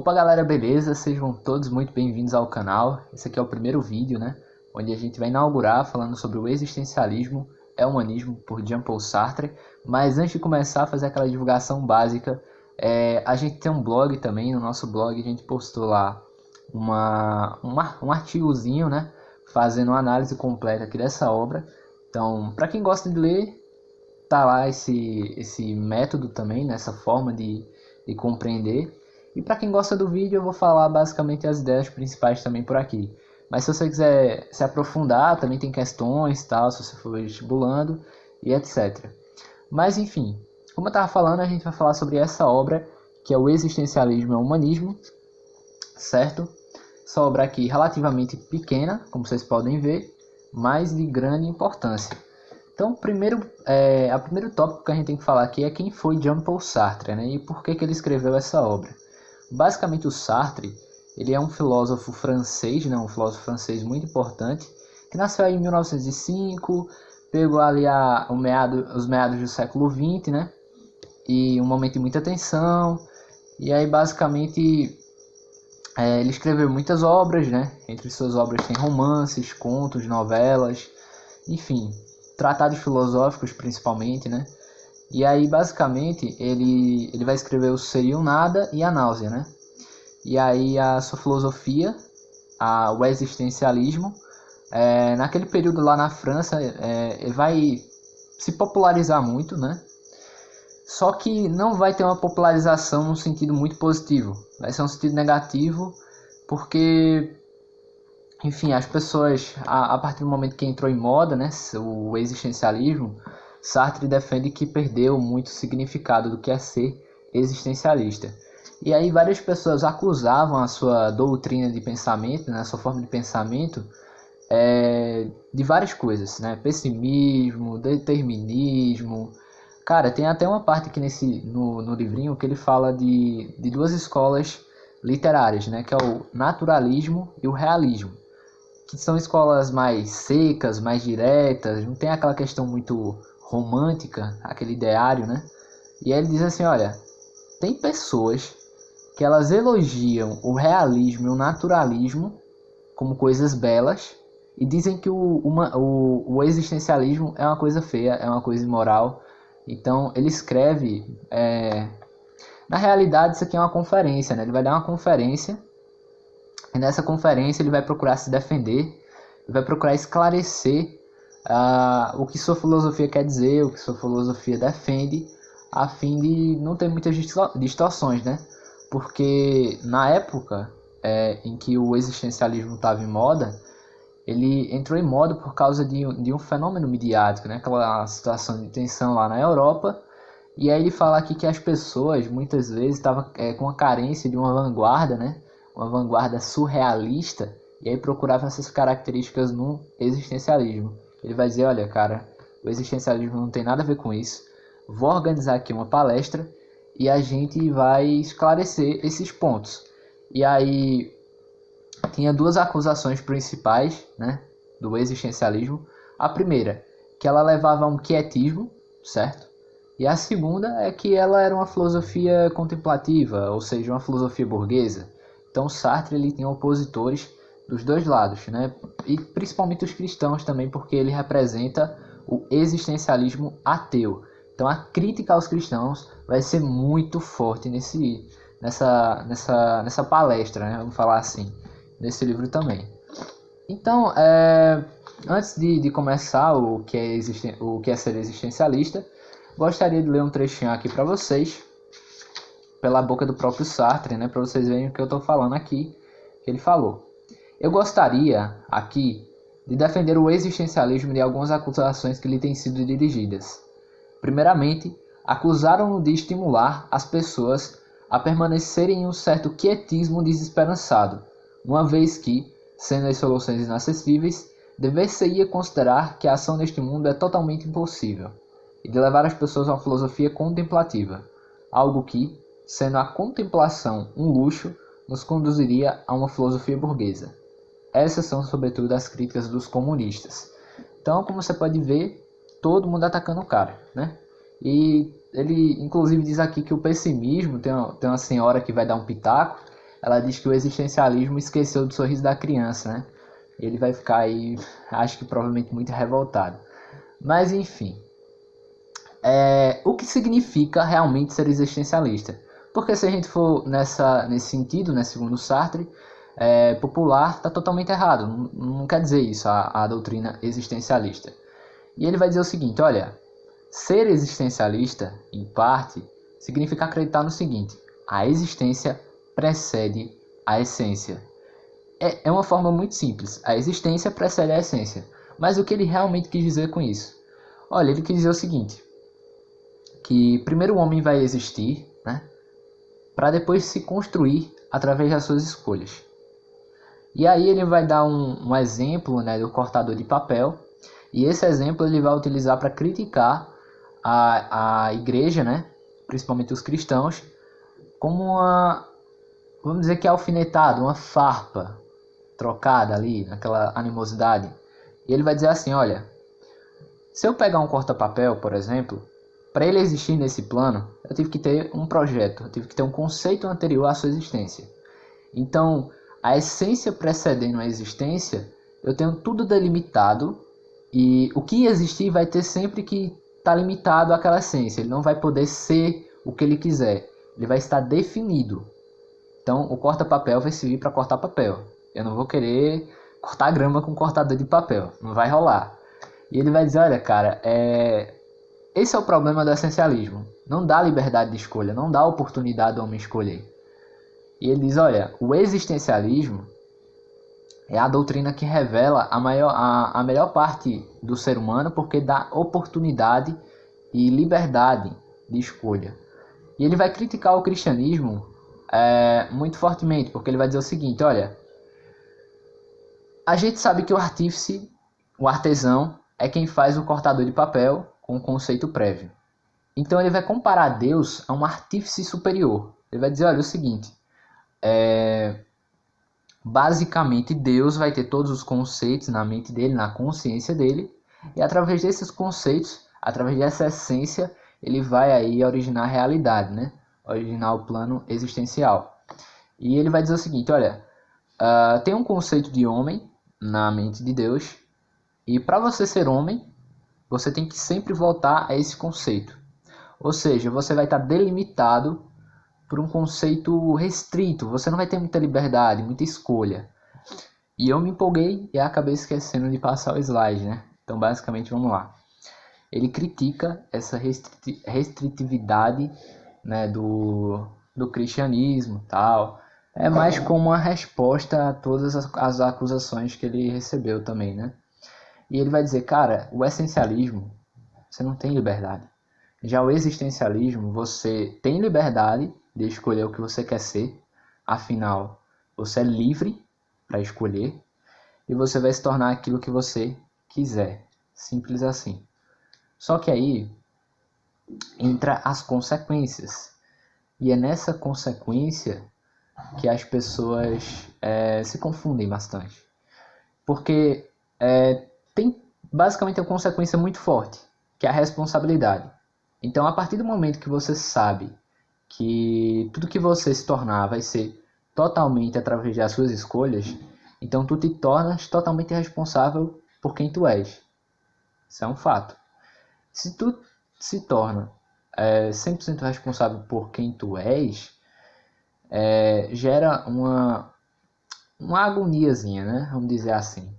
Opa galera, beleza? Sejam todos muito bem-vindos ao canal. Esse aqui é o primeiro vídeo, né? Onde a gente vai inaugurar falando sobre o existencialismo é humanismo por Jean-Paul Sartre. Mas antes de começar a fazer aquela divulgação básica, a gente tem um blog também. No nosso blog a gente postou lá um artigozinho, né? Fazendo uma análise completa aqui dessa obra. Então, para quem gosta de ler, tá lá esse método também, nessa forma de compreender. E para quem gosta do vídeo, eu vou falar basicamente as ideias principais também por aqui. Mas se você quiser se aprofundar, também tem questões, tal, se você for vestibulando e etc. Mas enfim, como eu estava falando, a gente vai falar sobre essa obra, que é o Existencialismo e o Humanismo, certo? Essa obra aqui relativamente pequena, como vocês podem ver, mas de grande importância. Então, o primeiro tópico que a gente tem que falar aqui é quem foi Jean-Paul Sartre, né? E por que ele escreveu essa obra. Basicamente, o Sartre, ele é um filósofo francês, né? Um filósofo francês muito importante, que nasceu em 1905, pegou ali os meados do século XX, né? E um momento de muita tensão. E aí, basicamente, ele escreveu muitas obras, né? Entre suas obras tem romances, contos, novelas, enfim, tratados filosóficos principalmente, né? E aí, basicamente, ele vai escrever o Ser e o Nada e a Náusea, né? E aí, a sua filosofia, o existencialismo, naquele período lá na França, vai se popularizar muito, né? Só que não vai ter uma popularização num sentido muito positivo. Vai ser um sentido negativo, porque, enfim, as pessoas, a partir do momento que entrou em moda, né, o existencialismo, Sartre defende que perdeu muito significado do que é ser existencialista. E aí várias pessoas acusavam a sua doutrina de pensamento, né, a sua forma de pensamento, de várias coisas, né? Pessimismo, determinismo. Cara, tem até uma parte aqui no livrinho que ele fala de duas escolas literárias, né, que é o naturalismo e o realismo, que são escolas mais secas, mais diretas, não tem aquela questão muito romântica, aquele ideário, né? E aí ele diz assim, olha, tem pessoas que elas elogiam o realismo e o naturalismo como coisas belas e dizem que o existencialismo é uma coisa feia, é uma coisa imoral. Então ele escreve, na realidade isso aqui é uma conferência, né? Ele vai dar uma conferência e nessa conferência ele vai procurar se defender, ele vai procurar esclarecer o que sua filosofia quer dizer, o que sua filosofia defende, a fim de não ter muitas distorções, né? Porque na época em que o existencialismo estava em moda, ele entrou em moda por causa de um fenômeno midiático, né? Aquela situação de tensão lá na Europa. E aí ele fala aqui que as pessoas muitas vezes estavam com a carência de uma vanguarda, né? Uma vanguarda surrealista, e aí procuravam essas características no existencialismo. Ele vai dizer, olha cara, o existencialismo não tem nada a ver com isso, vou organizar aqui uma palestra e a gente vai esclarecer esses pontos. E aí tinha duas acusações principais, né, do existencialismo. A primeira, que ela levava a um quietismo, certo? E a segunda é que ela era uma filosofia contemplativa, ou seja, uma filosofia burguesa. Então Sartre ele tinha opositores dos dois lados, né? E principalmente os cristãos também, porque ele representa o existencialismo ateu. Então a crítica aos cristãos vai ser muito forte nessa palestra, né? Vamos falar assim, nesse livro também. Então, antes de começar o que é ser existencialista, gostaria de ler um trechinho aqui para vocês, pela boca do próprio Sartre, né? Para vocês verem o que eu estou falando aqui, que ele falou. Eu gostaria, aqui, de defender o existencialismo de algumas acusações que lhe têm sido dirigidas. Primeiramente, acusaram-no de estimular as pessoas a permanecerem em um certo quietismo desesperançado, uma vez que, sendo as soluções inacessíveis, dever-se-ia considerar que a ação neste mundo é totalmente impossível, e de levar as pessoas a uma filosofia contemplativa, algo que, sendo a contemplação um luxo, nos conduziria a uma filosofia burguesa. Essas são, sobretudo, as críticas dos comunistas. Então, como você pode ver, todo mundo atacando o cara, né? E ele, inclusive, diz aqui que o pessimismo, tem uma senhora que vai dar um pitaco, ela diz que o existencialismo esqueceu do sorriso da criança, né? E ele vai ficar aí, acho que provavelmente muito revoltado. Mas enfim, o que significa realmente ser existencialista? Porque se a gente for nesse sentido, né, segundo Sartre, popular está totalmente errado. Não quer dizer isso a doutrina existencialista. E ele vai dizer o seguinte, olha, ser existencialista, em parte, significa acreditar no seguinte: a existência precede a essência. É uma forma muito simples, a existência precede a essência. Mas o que ele realmente quis dizer com isso? Olha, ele quis dizer o seguinte, que primeiro o homem vai existir, né, para depois se construir através das suas escolhas. E aí ele vai dar um exemplo, né, do cortador de papel, e esse exemplo ele vai utilizar para criticar a igreja, né, principalmente os cristãos, como vamos dizer que é alfinetado, uma farpa trocada ali, naquela animosidade. E ele vai dizer assim, olha, se eu pegar um corta-papel, por exemplo, para ele existir nesse plano, eu tive que ter um projeto, eu tive que ter um conceito anterior à sua existência. Então, a essência precedendo a existência, eu tenho tudo delimitado, e o que existir vai ter sempre que estar limitado àquela essência. Ele não vai poder ser o que ele quiser, ele vai estar definido. Então, o corta-papel vai servir para cortar papel. Eu não vou querer cortar grama com cortador de papel, não vai rolar. E ele vai dizer, olha, cara, esse é o problema do essencialismo. Não dá liberdade de escolha, não dá oportunidade do homem escolher. E ele diz, olha, o existencialismo é a doutrina que revela a melhor parte do ser humano, porque dá oportunidade e liberdade de escolha. E ele vai criticar o cristianismo muito fortemente, porque ele vai dizer o seguinte, olha, a gente sabe que o artífice, o artesão, é quem faz o cortador de papel com um conceito prévio. Então ele vai comparar Deus a um artífice superior. Ele vai dizer, olha, o seguinte, basicamente Deus vai ter todos os conceitos na mente dele, na consciência dele, e através desses conceitos, através dessa essência, ele vai aí originar a realidade, né? Originar o plano existencial. E ele vai dizer o seguinte, olha, tem um conceito de homem na mente de Deus, e para você ser homem, você tem que sempre voltar a esse conceito. Ou seja, você vai estar delimitado por um conceito restrito, você não vai ter muita liberdade, muita escolha. E eu me empolguei e acabei esquecendo de passar o slide, né? Então, basicamente, vamos lá. Ele critica essa restritividade, né, do cristianismo, tal. É mais como uma resposta a todas as acusações que ele recebeu também, né? E ele vai dizer, cara, o essencialismo, você não tem liberdade. Já o existencialismo, você tem liberdade de escolher o que você quer ser, afinal, você é livre para escolher, e você vai se tornar aquilo que você quiser, simples assim. Só que aí entra as consequências, e é nessa consequência que as pessoas se confundem bastante, porque tem basicamente uma consequência muito forte, que é a responsabilidade. Então, a partir do momento que você sabe que tudo que você se tornar vai ser totalmente através das suas escolhas, então tu te tornas totalmente responsável por quem tu és. Isso é um fato. Se tu se torna 100% responsável por quem tu és, gera uma agoniazinha, né? Vamos dizer assim.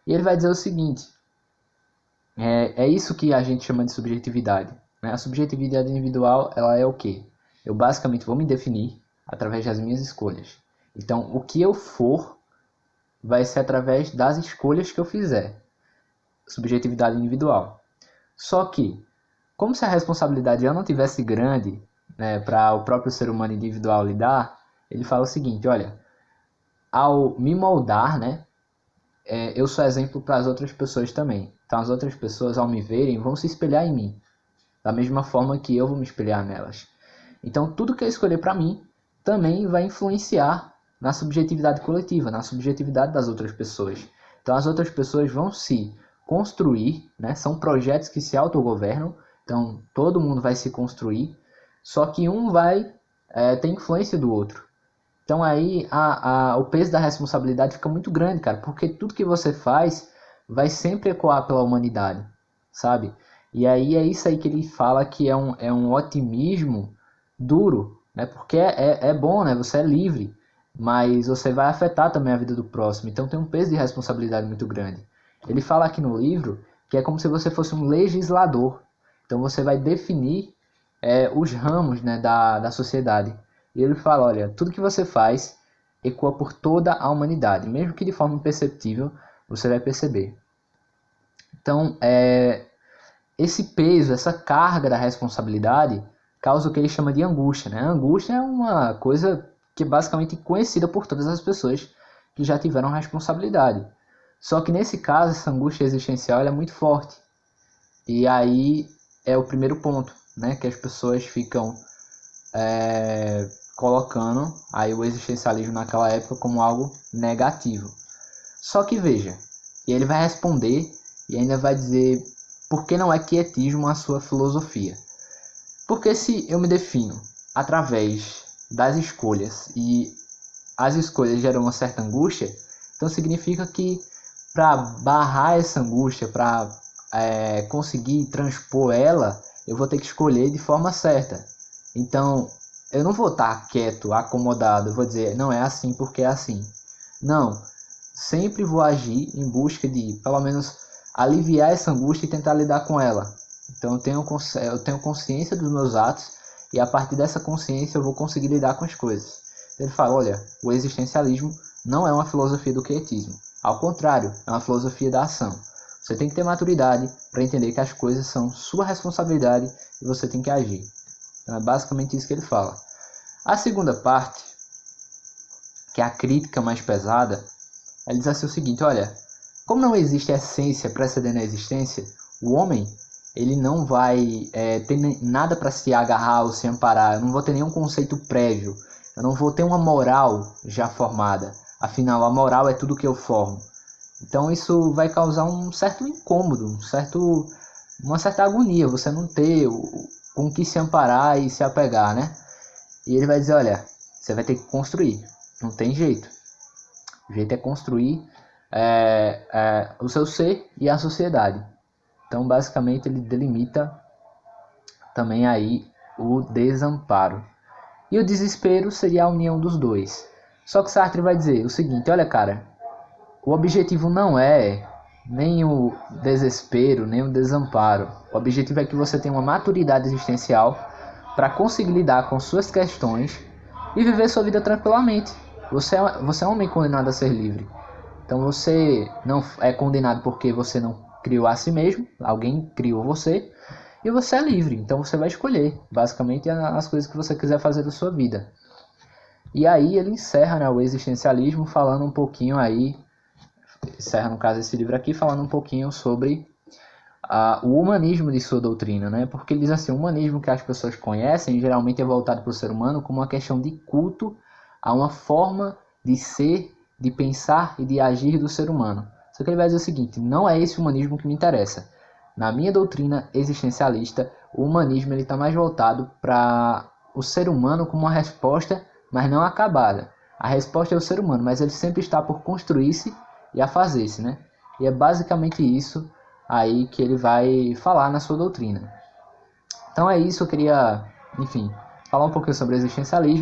E ele vai dizer o seguinte, é isso que a gente chama de subjetividade, né? A subjetividade individual, ela é o quê? Eu basicamente vou me definir através das minhas escolhas. Então, o que eu for vai ser através das escolhas que eu fizer. Subjetividade individual. Só que, como se a responsabilidade já não tivesse grande, né, para o próprio ser humano individual lidar, ele fala o seguinte, olha, ao me moldar, né, eu sou exemplo para as outras pessoas também. Então as outras pessoas, ao me verem, vão se espelhar em mim, da mesma forma que eu vou me espelhar nelas. Então tudo que eu escolher para mim também vai influenciar na subjetividade coletiva, na subjetividade das outras pessoas. Então as outras pessoas vão se construir, né? São projetos que se autogovernam, então todo mundo vai se construir, só que um vai ter influência do outro. Então aí o peso da responsabilidade fica muito grande, cara, porque tudo que você faz vai sempre ecoar pela humanidade, sabe? E aí é isso aí que ele fala que é um otimismo duro, né? Porque é bom, né? Você é livre, mas você vai afetar também a vida do próximo, então tem um peso de responsabilidade muito grande. Ele fala aqui no livro que é como se você fosse um legislador, então você vai definir os ramos, né, da sociedade. E ele fala, olha, tudo que você faz ecoa por toda a humanidade, mesmo que de forma imperceptível, você vai perceber. Então, esse peso, essa carga da responsabilidade causa o que ele chama de angústia, né? A angústia é uma coisa que é basicamente conhecida por todas as pessoas que já tiveram responsabilidade. Só que nesse caso, essa angústia existencial ela é muito forte. E aí é o primeiro ponto, né? Que as pessoas ficam colocando aí o existencialismo naquela época como algo negativo. Só que veja, e ele vai responder e ainda vai dizer por que não é quietismo a sua filosofia. Porque se eu me defino através das escolhas e as escolhas geram uma certa angústia, então significa que para barrar essa angústia, para conseguir transpor ela, eu vou ter que escolher de forma certa. Então, eu não vou estar quieto, acomodado, eu vou dizer, não é assim porque é assim. Não, sempre vou agir em busca de, pelo menos, aliviar essa angústia e tentar lidar com ela. Então eu tenho consciência dos meus atos e a partir dessa consciência eu vou conseguir lidar com as coisas. Ele fala, olha, o existencialismo não é uma filosofia do quietismo. Ao contrário, é uma filosofia da ação. Você tem que ter maturidade para entender que as coisas são sua responsabilidade e você tem que agir. Então é basicamente isso que ele fala. A segunda parte, que é a crítica mais pesada, ele diz assim o seguinte, olha, como não existe essência precedendo a existência, o homem ele não vai ter nada para se agarrar ou se amparar, eu não vou ter nenhum conceito prévio, eu não vou ter uma moral já formada, afinal a moral é tudo que eu formo. Então isso vai causar um certo incômodo, uma certa agonia, você não ter com que se amparar e se apegar, né? E ele vai dizer, olha, você vai ter que construir, não tem jeito. O jeito é construir o seu ser e a sociedade. Então, basicamente, ele delimita também aí o desamparo. E o desespero seria a união dos dois. Só que Sartre vai dizer o seguinte, olha cara, o objetivo não é nem o desespero, nem o desamparo. O objetivo é que você tenha uma maturidade existencial para conseguir lidar com suas questões e viver sua vida tranquilamente. Você é um homem condenado a ser livre. Então você não é condenado porque você não criou a si mesmo, alguém criou você, e você é livre. Então você vai escolher, basicamente, as coisas que você quiser fazer da sua vida. E aí ele encerra, né, o existencialismo falando um pouquinho aí, encerra no caso esse livro aqui, falando um pouquinho sobre o humanismo de sua doutrina, né? Porque ele diz assim, o humanismo que as pessoas conhecem geralmente é voltado para o ser humano como uma questão de culto a uma forma de ser, de pensar e de agir do ser humano. Só que ele vai dizer o seguinte, não é esse humanismo que me interessa. Na minha doutrina existencialista, o humanismo está mais voltado para o ser humano como uma resposta, mas não acabada. A resposta é o ser humano, mas ele sempre está por construir-se e a fazer-se, né? E é basicamente isso aí que ele vai falar na sua doutrina. Então é isso, eu queria, enfim, falar um pouquinho sobre existencialismo.